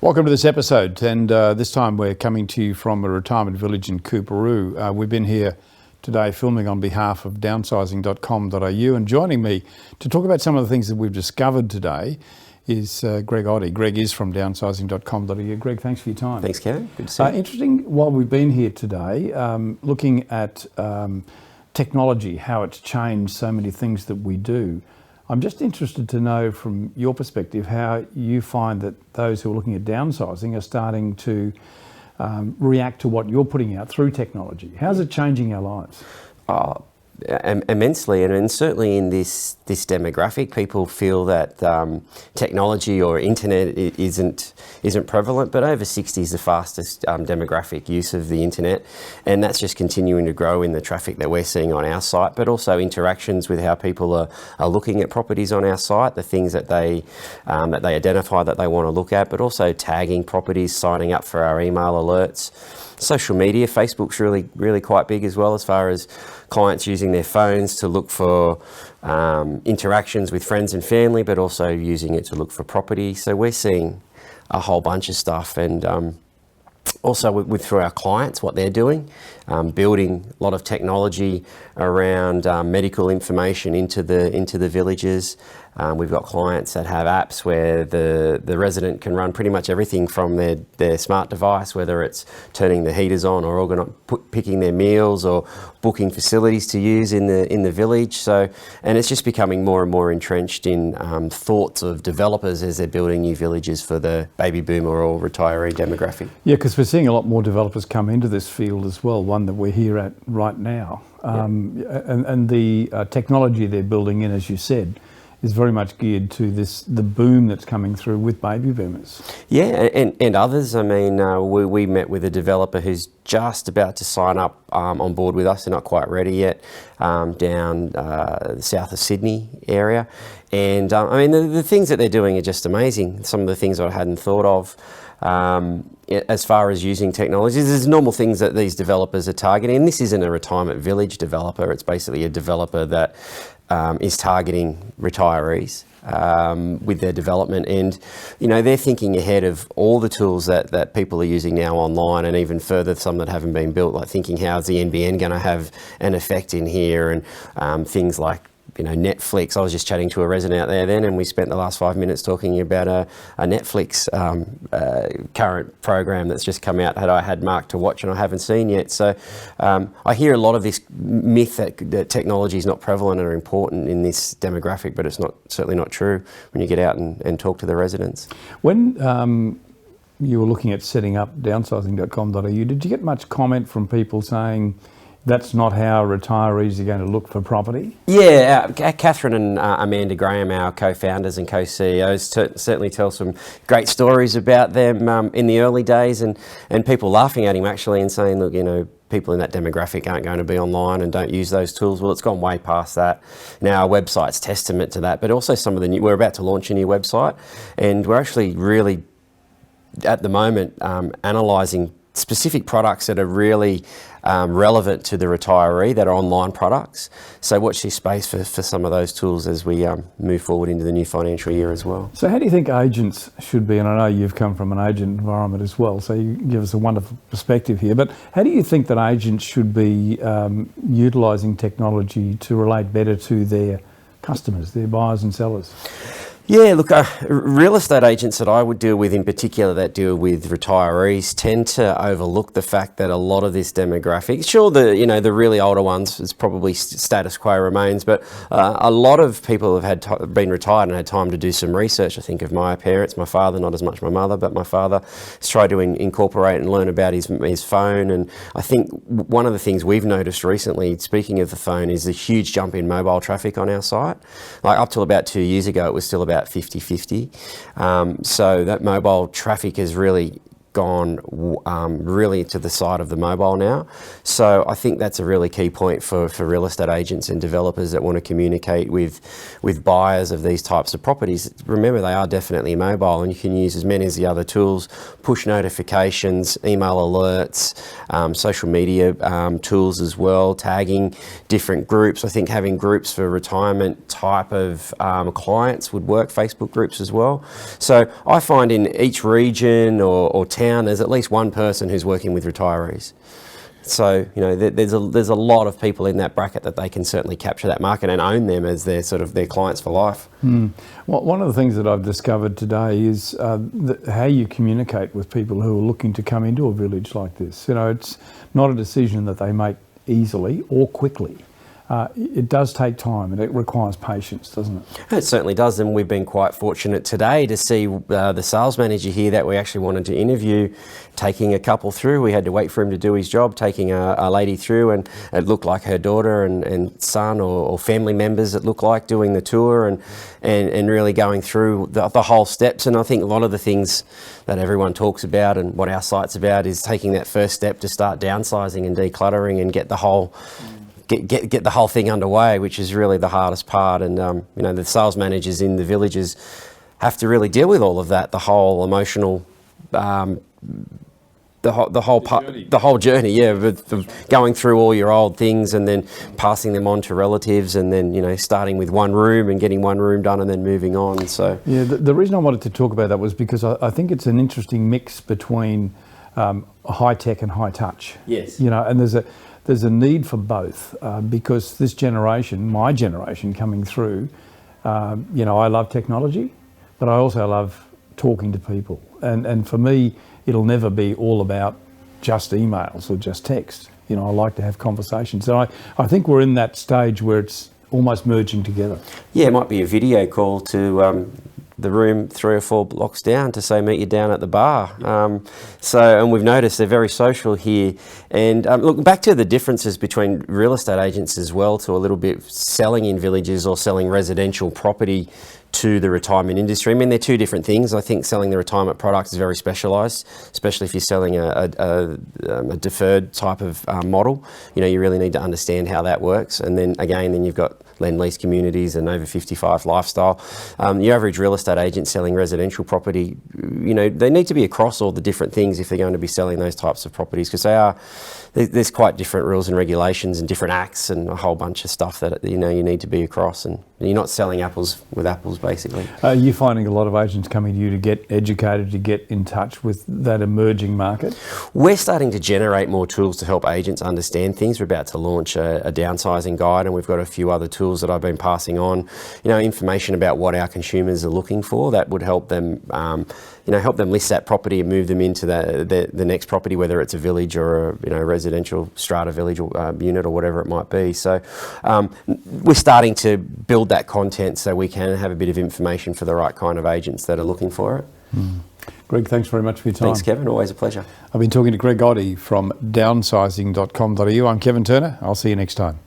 Welcome to this episode, and this time we're coming to you from a retirement village in Coorparoo. We've been here today filming on behalf of downsizing.com.au, and joining me to talk about some of the things that we've discovered today is Greg Oddy. Greg is from downsizing.com.au. Greg, thanks for your time. Thanks, Kevin. Good to see you. Interesting, while we've been here today, looking at technology, how it's changed so many things that we do. I'm just interested to know from your perspective how you find that those who are looking at downsizing are starting to react to what you're putting out through technology. How's it changing our lives? Immensely, and certainly in this demographic, people feel that technology or internet isn't prevalent, but over 60 is the fastest demographic use of the internet, and that's just continuing to grow in the traffic that we're seeing on our site, but also interactions with how people are looking at properties on our site, the things that they identify that they want to look at, but also tagging properties, signing up for our email alerts. Social media, Facebook's really quite big as well, as far as clients using their phones to look for interactions with friends and family, but also using it to look for property. So we're seeing a whole bunch of stuff, and also with through our clients, what they're doing, building a lot of technology around medical information into the villages. We've got clients that have apps where the resident can run pretty much everything from their smart device, whether it's turning the heaters on or picking their meals or booking facilities to use in the village. So, and it's just becoming more and more entrenched in thoughts of developers as they're building new villages for the baby boomer or retiree demographic. Yeah, because we're seeing a lot more developers come into this field as well, one that we're here at right now. And the technology they're building in, as you said, is very much geared to the boom that's coming through with baby boomers. Yeah, and others. I mean, we met with a developer who's just about to sign up on board with us. They're not quite ready yet, down the south of Sydney area. And I mean, the things that they're doing are just amazing. Some of the things I hadn't thought of. As far as using technology, there's normal things that these developers are targeting. And this isn't a retirement village developer. It's basically a developer that is targeting retirees with their development, and they're thinking ahead of all the tools that people are using now online, and even further some that haven't been built, like thinking how's the NBN going to have an effect in here, and things like Netflix. I was just chatting to a resident out there then, and we spent the last 5 minutes talking about a Netflix current program that's just come out that I had marked to watch and I haven't seen yet. So I hear a lot of this myth that technology is not prevalent or important in this demographic, but it's certainly not true when you get out and talk to the residents. When you were looking at setting up downsizing.com.au, did you get much comment from people saying that's not how retirees are going to look for property? Yeah, Catherine and Amanda Graham, our co-founders and co-CEOs, certainly tell some great stories about them in the early days, and people laughing at him actually and saying, look, people in that demographic aren't going to be online and don't use those tools. Well, it's gone way past that. Now our website's testament to that, but also some of we're about to launch a new website, and we're actually really at the moment analysing specific products that are really relevant to the retiree, that are online products. So watch this space for some of those tools as we move forward into the new financial year as well. So how do you think agents should be, and I know you've come from an agent environment as well, so you give us a wonderful perspective here, but how do you think that agents should be utilising technology to relate better to their customers, their buyers and sellers? Yeah, look, real estate agents that I would deal with in particular that deal with retirees tend to overlook the fact that a lot of this demographic, sure, the really older ones is probably status quo remains, but a lot of people have been retired and had time to do some research. I think of my parents, my father, not as much my mother, but my father has tried to incorporate and learn about his phone. And I think one of the things we've noticed recently, speaking of the phone, is the huge jump in mobile traffic on our site. Like up till about 2 years ago, it was still about 50-50. So that mobile traffic has really gone really to the side of the mobile now. So I think that's a really key point for real estate agents and developers that want to communicate with buyers of these types of properties. Remember, they are definitely mobile, and you can use as many as the other tools, push notifications, email alerts, social media tools as well, tagging different groups. I think having groups for retirement type of clients would work, Facebook groups as well. So I find in each region or town, there's at least one person who's working with retirees. So, you know, there's a lot of people in that bracket that they can certainly capture that market and own them as their clients for life. Well, one of the things that I've discovered today is how you communicate with people who are looking to come into a village like this. You know, it's not a decision that they make easily or quickly. It does take time and it requires patience, doesn't it? It certainly does, and we've been quite fortunate today to see the sales manager here that we actually wanted to interview taking a couple through. We had to wait for him to do his job, taking a lady through, and it looked like her daughter and son or family members, it looked like, doing the tour and really going through the whole steps. And I think a lot of the things that everyone talks about and what our site's about is taking that first step to start downsizing and decluttering and get the whole get the whole thing underway, which is really the hardest part. And you know, the sales managers in the villages have to really deal with all of that, the whole emotional, the whole journey, yeah, of going through all your old things and then passing them on to relatives, and then, you know, starting with one room and getting one room done and then moving on. So yeah, the reason I wanted to talk about that was because I think it's an interesting mix between high tech and high touch. Yes, you know, and there's a need for both because this generation, my generation coming through, you know, I love technology, but I also love talking to people. And for me, it'll never be all about just emails or just text. You know, I like to have conversations. So I think we're in that stage where it's almost merging together. Yeah, it might be a video call to the room 3 or 4 blocks down to say meet you down at the bar. And we've noticed they're very social here. And look, back to the differences between real estate agents as well, to a little bit selling in villages or selling residential property to the retirement industry. I mean, they're two different things. I think selling the retirement product is very specialised, especially if you're selling a deferred type of model. You know, you really need to understand how that works. And then again, you've got lend-lease communities and over 55 lifestyle. Your average real estate agent selling residential property, you know, they need to be across all the different things if they're going to be selling those types of properties, because there's quite different rules and regulations and different acts and a whole bunch of stuff that, you know, you need to be across, and you're not selling apples with apples, basically. Are you finding a lot of agents coming to you to get educated, to get in touch with that emerging market? We're starting to generate more tools to help agents understand things. We're about to launch a downsizing guide, and we've got a few other tools that I've been passing on, you know, information about what our consumers are looking for that would help them, you know, help them list that property and move them into the next property, whether it's a village or a, you know, residential strata village or unit or whatever it might be. So we're starting to build that content so we can have a bit of information for the right kind of agents that are looking for it. Greg, thanks very much for your time. Thanks, Kevin. Always a pleasure. I've been talking to Greg Oddy from downsizing.com.au. I'm Kevin Turner. I'll see you next time.